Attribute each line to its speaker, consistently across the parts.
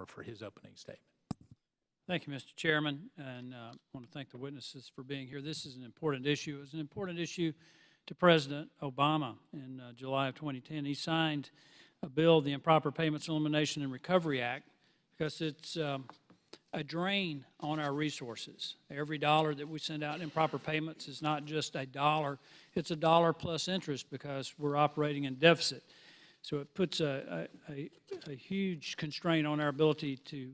Speaker 1: Improper for his opening statement.
Speaker 2: Thank you, Mr. Chairman, and I want to thank the witnesses for being here. This is an important issue. It was an important issue to President Obama in July of 2010. He signed a bill, the Improper Payments Elimination and Recovery Act, because it's a drain on our resources. Every dollar that we send out in improper payments is not just a dollar, it's a dollar plus interest because we're operating in deficit. So it puts a huge constraint on our ability to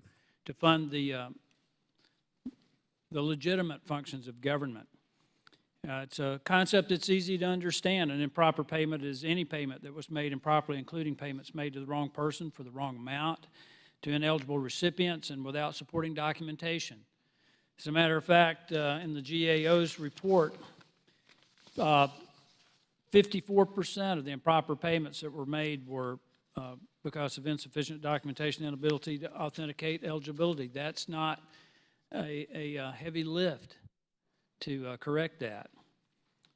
Speaker 2: fund the legitimate functions of government. It's a concept that's easy to understand. An improper payment is any payment that was made improperly, including payments made to the wrong person for the wrong amount, to ineligible recipients, and without supporting documentation. As a matter of fact, in the GAO's report, 54% of the improper payments that were made were because of insufficient documentation and inability to authenticate eligibility. That's not a heavy lift to correct that.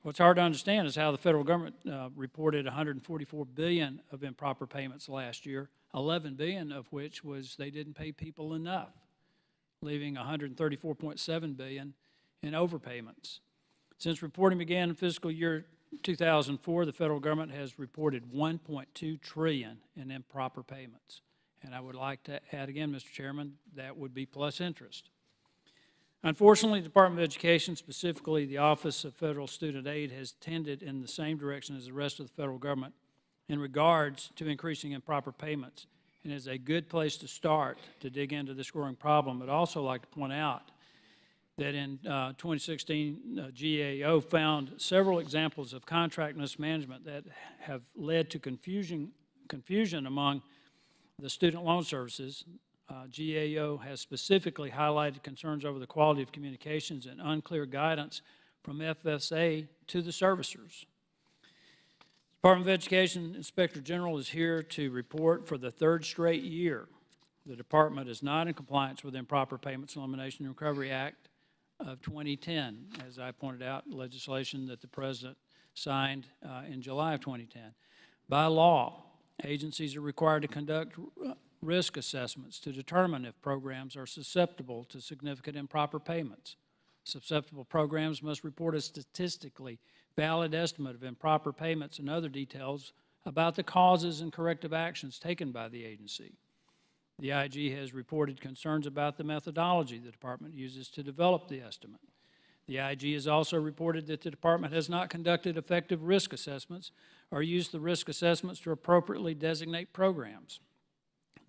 Speaker 2: What's hard to understand is how the federal government reported $144 billion of improper payments last year, $11 billion of which was they didn't pay people enough, leaving $134.7 billion in overpayments. Since reporting began in fiscal year 2004, the federal government has reported $1.2 trillion in improper payments. And I would like to add again, Mr. Chairman, that would be plus interest. Unfortunately, the Department of Education, specifically the Office of Federal Student Aid, has tended in the same direction as the rest of the federal government in regards to increasing improper payments, and is a good place to start to dig into this growing problem. I'd also like to point out that in 2016, GAO found several examples of contract mismanagement that have led to confusion among the student loan services. GAO has specifically highlighted concerns over the quality of communications and unclear guidance from FSA to the servicers. Department of Education Inspector General is here to report for the third straight year the department is not in compliance with the Improper Payments Elimination and Recovery Act of 2010, as I pointed out, legislation that the President signed in July of 2010. By law, agencies are required to conduct risk assessments to determine if programs are susceptible to significant improper payments. Susceptible programs must report a statistically valid estimate of improper payments and other details about the causes and corrective actions taken by the agency. The IG has reported concerns about the methodology the department uses to develop the estimate. The IG has also reported that the department has not conducted effective risk assessments or used the risk assessments to appropriately designate programs.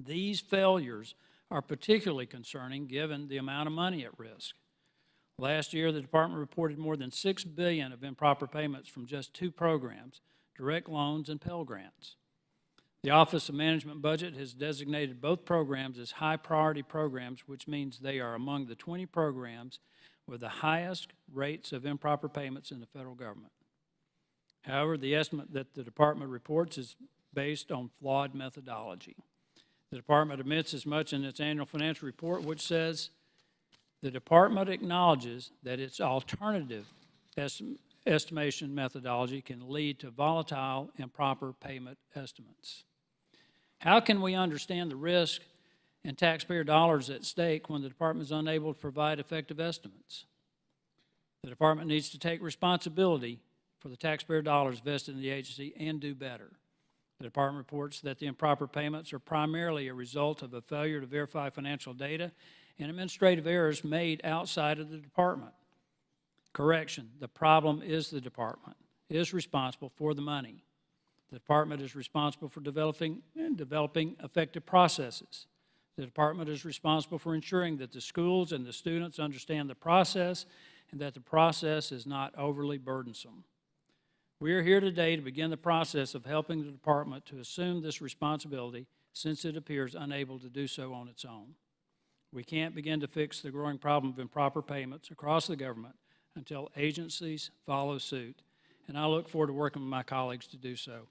Speaker 2: These failures are particularly concerning given the amount of money at risk. Last year, the department reported more than $6 billion of improper payments from just two programs, direct loans and Pell Grants. The Office of Management Budget has designated both programs as high-priority programs, which means they are among the 20 programs with the highest rates of improper payments in the federal government. However, the estimate that the department reports is based on flawed methodology. The department admits as much in its annual financial report, which says the department acknowledges that its alternative estimation methodology can lead to volatile, improper payment estimates. How can we understand the risk and taxpayer dollars at stake when the department is unable to provide effective estimates? The department needs to take responsibility for the taxpayer dollars vested in the agency and do better. The department reports that the improper payments are primarily a result of a failure to verify financial data and administrative errors made outside of the department. Correction, the problem is the department is responsible for the money. The department is responsible for developing effective processes. The department is responsible for ensuring that the schools and the students understand the process and that the process is not overly burdensome. We are here today to begin the process of helping the department to assume this responsibility since it appears unable to do so on its own. We can't begin to fix the growing problem of improper payments across the government until agencies follow suit, and I look forward to working with my colleagues to do so.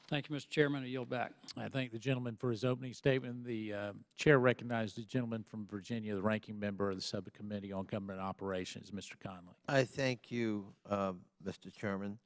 Speaker 2: Thank you, Mr. Chairman. I yield back.
Speaker 1: I thank the gentleman for his opening statement. The chair recognizes the gentleman from Virginia, the ranking member of the Subcommittee on Government Operations, Mr. Conley.
Speaker 3: I thank you, Mr. Chairman.